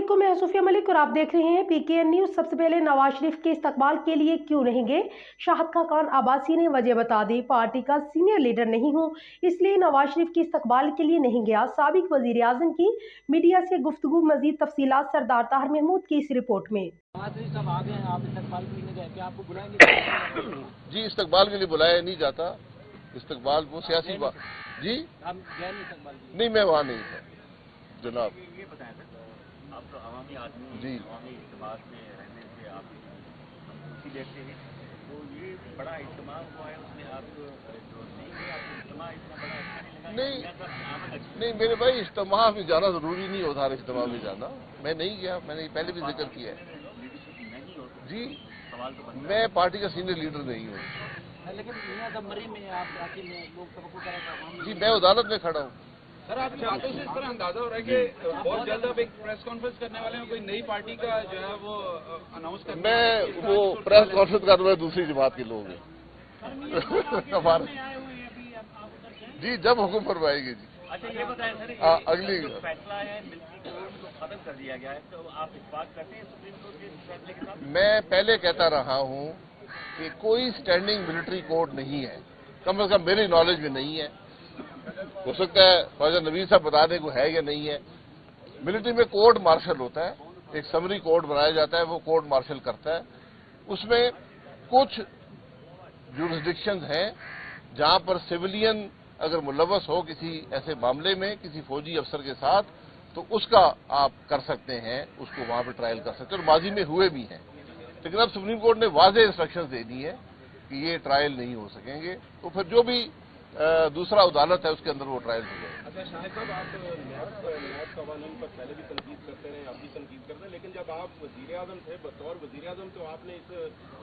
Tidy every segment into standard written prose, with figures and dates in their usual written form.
वालेकुम, मैं सूफिया मलिक और आप देख रहे हैं PKN न्यूज। सबसे पहले नवाज शरीफ के इस्तकबाल के लिए क्यों नहीं गए? शाहिद खान अब्बासी ने वजह बता दी। पार्टी का सीनियर लीडर नहीं हूं, इसलिए नवाज शरीफ के इस्तकबाल के लिए नहीं गया। साबिक वजीर आजम की मीडिया से गुफ्तगू। मजीद तफसीलात सरदार ताहिर महमूद की इस रिपोर्ट में। जी, इस्तकबाल के लिए बुलाया नहीं जाता। इस्तकबाल वो सियासी बात। जी नहीं, मैं वहाँ नहीं था जनाब। ये बताएं सर, आप तो अवामी आदमी जी, अवामी इज्तिमा में रहने से आप खुशी लेते हैं, तो ये बड़ा इज्तिमा हुआ है, उसमें आप जो नहीं है, आपको इज्तिमा इतना बड़ा अच्छा नहीं लगा? नहीं मेरे भाई, इज्तिमा में जाना जरूरी नहीं होता। इज्तिमा में जाना मैं नहीं गया, मैंने पहले भी जिक्र किया है। जी, सवाल तो मैं पार्टी का सीनियर लीडर नहीं हूँ। लेकिन में आप लोग जी, मैं अदालत में खड़ा हूँ। सर, आपकी बातों से इस तरह अंदाजा हो रहा है कि बहुत जल्द आप एक प्रेस कॉन्फ्रेंस करने वाले हैं, कोई नई पार्टी का जो है वो अनाउंस करने मैं वो प्रेस कॉन्फ्रेंस कर रहा हूँ, दूसरी जमात के लोग हैं हमारे। जी, जब हुक्म फरमाएंगे जी। अच्छा, ये बताएं सर, अगली जो फैसला है मिलिट्री कोर्ट को खत्म कर दिया गया है, तो आप इस बात करते हैं सुप्रीम कोर्ट के फैसले के साथ? मैं पहले कहता रहा हूं कि कोई स्टैंडिंग मिलिट्री कोर्ट नहीं है, कम से कम मेरी नॉलेज में नहीं है। हो सकता है ख्वाजा नवीद साहब बताने को है या नहीं है। मिलिट्री में कोर्ट मार्शल होता है, एक समरी कोर्ट बनाया जाता है, वो कोर्ट मार्शल करता है। उसमें कुछ जुरिस्डिक्शंस हैं जहां पर सिविलियन अगर मुलव्वस हो किसी ऐसे मामले में किसी फौजी अफसर के साथ, तो उसका आप कर सकते हैं, उसको वहां पर ट्रायल कर सकते हैं, और माजी में हुए भी हैं। लेकिन अब सुप्रीम कोर्ट ने वाज़ेह इंस्ट्रक्शंस दे दी है कि ये ट्रायल नहीं हो सकेंगे, तो फिर जो भी दूसरा अदालत है उसके अंदर वो ट्रायल हो जाएगा। अच्छा शाहिद साहब, आप नैब कवानीन पर पहले भी तनकीद करते रहे, अब भी तनकीद करते हैं, लेकिन जब आप वजीर आजम थे, बतौर वजीर आजम, तो आपने इस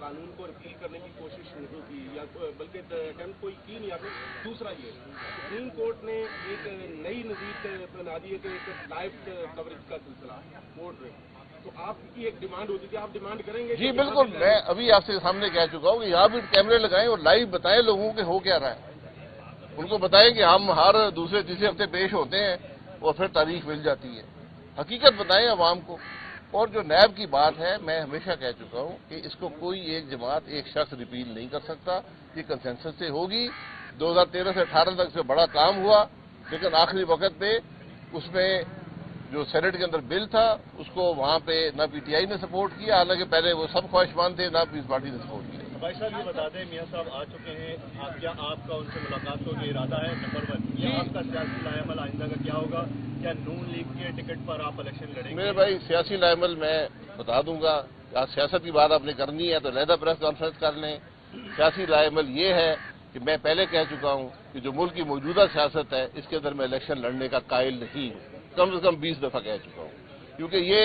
कानून को रिपील करने की कोशिश नहीं की, या बल्कि अटेम्प्ट कोई की नहीं आपने। दूसरा ये सुप्रीम कोर्ट ने एक नई नज़ीर बना दी है कि एक लाइव कवरेज का सिलसिला कोर्ट में, तो आपकी एक डिमांड होती थी, आप डिमांड करेंगे? जी बिल्कुल, मैं अभी आपसे सामने कह चुका हूँ कि यहाँ भी कैमरे लगाएं और लाइव बताएं लोगों के हो क्या रहा है। उनको बताएं कि हम हर दूसरे तीसरे हफ्ते पेश होते हैं और फिर तारीख मिल जाती है। हकीकत बताएं आवाम को। और जो नैब की बात है, मैं हमेशा कह चुका हूं कि इसको कोई एक जमात एक शख्स रिपील नहीं कर सकता, ये कंसेंसस से होगी। 2013 से 18 तक से बड़ा काम हुआ, लेकिन आखिरी वक्त पे उसमें जो सेनेट के अंदर बिल था उसको वहां पे ना PTI ने सपोर्ट किया, हालांकि पहले वो सब ख्वाहिशमंद थे, ना पीस पार्टी ने सपोर्ट किया। भाई साहब, ये बता दें, मियां साहब आ चुके हैं, क्या आपका उनसे मुलाकात का कोई इरादा है? नंबर 1, ये आपका सियासी लाएमल आइंदा का क्या होगा? क्या नून लीग के टिकट पर आप इलेक्शन लड़ेंगे? मेरे भाई, सियासी लाएमल मैं बता दूंगा। आज सियासत की बात आपने करनी है तो लहदा प्रेस कॉन्फ्रेंस कर लें। सियासी लाएमल ये है कि मैं पहले कह चुका हूं कि जो मुल्क की मौजूदा सियासत है इसके अंदर मैं इलेक्शन लड़ने का कायल नहीं हूं, कम से कम 20 दफा कह चुका हूं, क्योंकि ये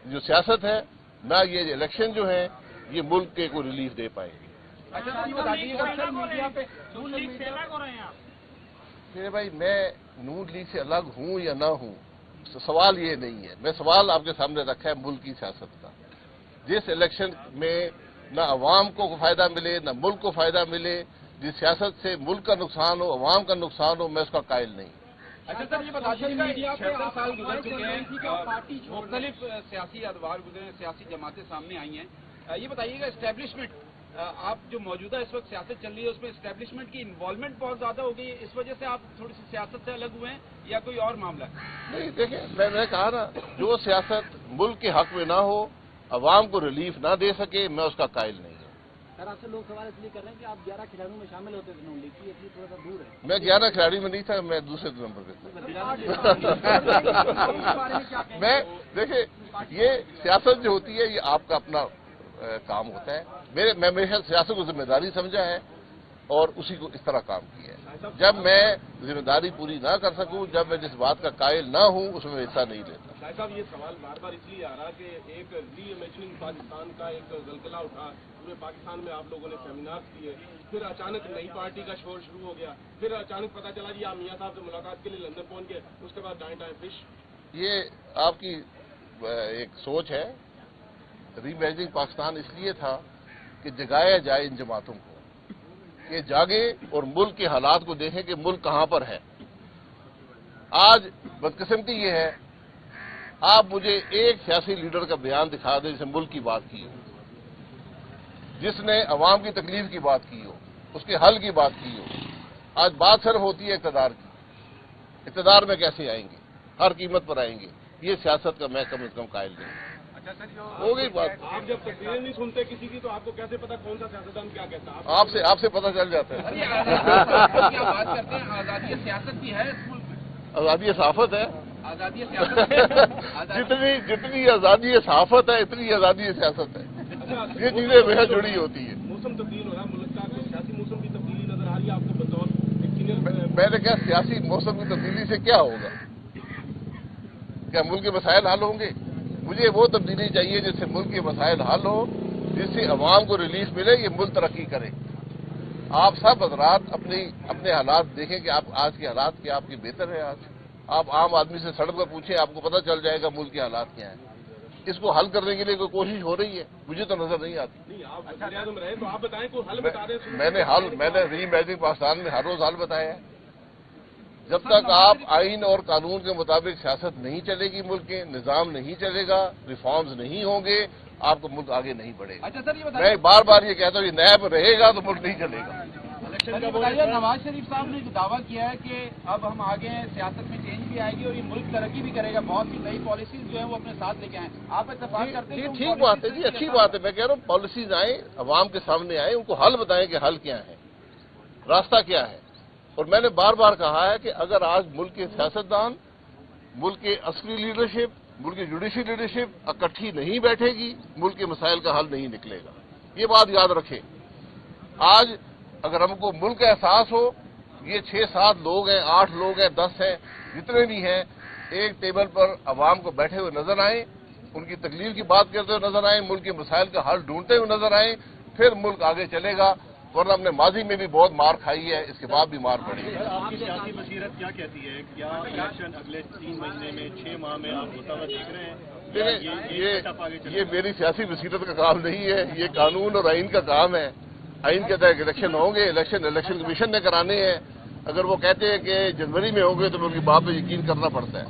जो सियासत है ना, ये इलेक्शन जो है ये मुल्क के को रिलीफ दे पाएंगे। अच्छा, ये बताइएगा सर, मीडिया पे नून लीग से अलग हो रहे हैं आप? मेरे भाई, मैं नून लीग से अलग हूं या ना हूं, सवाल ये नहीं है। मैं सवाल आपके सामने रखा है मुल्क की सियासत का। जिस इलेक्शन में न अवाम को फायदा मिले न मुल्क को फायदा मिले, जिस सियासत से मुल्क का नुकसान हो, अवाम का नुकसान हो, मैं उसका कायल नहीं। अच्छा सर, ये बताइए, मीडिया पे 6 साल गुजर चुके हैं, पार्टी मुख्तलिफ सियासी अदवार गुजरे, सियासी जमातें सामने आई हैं। ये बताइएगा, एस्टेब्लिशमेंट, आप जो मौजूदा इस वक्त सियासत चल रही है उसमें एस्टेब्लिशमेंट की इन्वॉल्वमेंट बहुत ज्यादा हो गई है, इस वजह से आप थोड़ी सी सियासत से अलग हुए हैं, या कोई और मामला है? नहीं, देखिए, मैंने कहा ना, जो सियासत मुल्क के हक में ना हो, अवाम को रिलीफ ना दे सके, मैं उसका कायल नहीं हूँ। सर, आपसे लोग सवाल इसलिए कर रहे हैं कि आप 11 खिलाड़ियों में शामिल होते थे नून लीग की, इसलिए थोड़ा सा दूर है। मैं 11 खिलाड़ी में नहीं था, मैं दूसरे नंबर पे था। मैं देखिए, ये सियासत जो होती है ये आपका अपना काम होता है। मैं हमेशा सियासत को जिम्मेदारी समझा है और उसी को इस तरह काम किया है। जब मैं जिम्मेदारी पूरी ना कर सकूं, जब मैं जिस बात का कायल ना हूं, उसमें हिस्सा नहीं लेता। शाहिद साहब, ये सवाल बार बार इसलिए आ रहा है कि एक री इमेजिनिंग पाकिस्तान का एक जलकला उठा, पूरे पाकिस्तान में आप लोगों ने सेमिनार किए, फिर अचानक नई पार्टी का शोर शुरू हो गया, फिर अचानक पता चला जी आप मियां साहब से मुलाकात के लिए लंदन पहुंच गए, उसके बाद डाइन टाइम फिश। ये आपकी एक सोच है। रीइमेजिनिंग पाकिस्तान इसलिए था कि जगाया जाए इन जमातों को, कि जागे और मुल्क के हालात को देखें कि मुल्क कहां पर है। आज बदकिस्मती ये है, آپ مجھے ایک سیاسی لیڈر کا بیان دکھا دیں جس نے ملک کی بات کی ہو، جس نے عوام کی تکلیف کی بات کی ہو، اس کے حل کی بات کی ہو۔ آج بات صرف ہوتی ہے اقتدار کی، اقتدار میں کیسے آئیں گے، ہر قیمت پر آئیں گے، یہ سیاست کا میں کم از کم قائل نہیں ہوں۔ ہو گئی بات۔ آپ جب تقریریں نہیں سنتے کسی کی تو آپ کو کیسے پتا کون سا سیاستدان کیا کہتا ہے؟ آپ سے پتہ چل جاتا ہے۔ بات کرتے ہیں آزادی سیاست کی ہے اس ملک میں، آزادی صحافت ہے۔ آزادی سیاست جتنی آزادی صحافت ہے اتنی آزادی سیاست ہے۔ یہ چیزیں بہت جڑی ہوتی ہیں۔ موسم تبدیل ہو رہا ہے ملک کا، سیاسی موسم کی تبدیلی نظر آ رہی ہے آپ کو بطور ایک سینئر؟ میں نے کہا سیاسی موسم کی تبدیلی سے کیا ہوگا؟ کیا ملک کے مسائل حل ہوں گے؟ مجھے وہ تبدیلی چاہیے جس سے ملک کے مسائل حل ہو، جس سے عوام کو ریلیف ملے، یہ ملک ترقی کرے۔ آپ سب حضرات اپنے حالات دیکھیں کہ آپ آج کے حالات کیا آپ کے بہتر ہیں۔ آج آپ عام آدمی سے سڑک پر پوچھیں، آپ کو پتہ چل جائے گا ملک کے حالات کیا ہیں۔ اس کو حل کرنے کے لیے کوئی کوشش ہو رہی ہے؟ مجھے تو نظر نہیں آتی۔ نہیں، آپ وزیر اعظم رہے تو آپ بتائیں کوئی حل بتا دیں۔ میں نے ری امیجننگ پاکستان میں ہر روز حل بتایا ہے۔ جب تک آپ آئین اور قانون کے مطابق سیاست نہیں چلے گی، ملک کے نظام نہیں چلے گا، ریفارمز نہیں ہوں گے، آپ کو ملک آگے نہیں بڑھے گا۔ اچھا سر یہ میں بار بار یہ کہتا ہوں کہ نیب رہے گا تو ملک نہیں چلے گا۔ بتائیے، نواز شریف صاحب نے دعویٰ کیا ہے کہ اب ہم آگے ہیں، سیاست میں چینج بھی آئے گی اور یہ ملک ترقی بھی کرے گا، بہت سی نئی پالیسیز جو ہیں وہ اپنے ساتھ لے کے آئیں۔ آپ اتفاق کرتے ہیں کہ ٹھیک بات ہے جی، اچھی بات ہے۔ میں کہہ رہا ہوں پالیسیز آئیں، عوام کے سامنے آئیں، ان کو حل بتائیں کہ حل کیا ہے، راستہ کیا ہے۔ اور میں نے بار بار کہا ہے کہ اگر آج ملک کے سیاستدان، ملک کے عسکری لیڈرشپ، ملک کی جوڈیشل لیڈرشپ اکٹھی نہیں بیٹھے گی، ملک کے مسائل کا حل نہیں نکلے گا۔ یہ بات یاد رکھیں۔ آج اگر ہم کو ملک کا احساس ہو، یہ 6-7 لوگ ہیں، 8 لوگ ہیں، 10 ہیں، جتنے بھی ہیں، ایک ٹیبل پر عوام کو بیٹھے ہوئے نظر آئیں، ان کی تکلیف کی بات کرتے ہوئے نظر آئیں، ملک کے مسائل کا حل ڈھونڈتے ہوئے نظر آئیں، پھر ملک آگے چلے گا۔ ورنہ ہم نے ماضی میں بھی بہت مار کھائی ہے، اس کے بعد بھی مار پڑی ہے۔ آپ کی سیاسی بصیرت کیا کہتی ہے؟ کیا الیکشن اگلے 3 مہینے میں، 6 ماہ میں آپ ہوتا ہوا دیکھ رہے ہیں؟ یہ میری سیاسی بصیرت کا کام نہیں ہے، یہ قانون اور آئین کا کام ہے۔ آئین کے تحت الیکشن ہوں گے، الیکشن کمیشن نے کرانے ہیں۔ اگر وہ کہتے ہیں کہ جنوری میں ہوں گے تو ان کی بات پہ یقین کرنا پڑتا ہے۔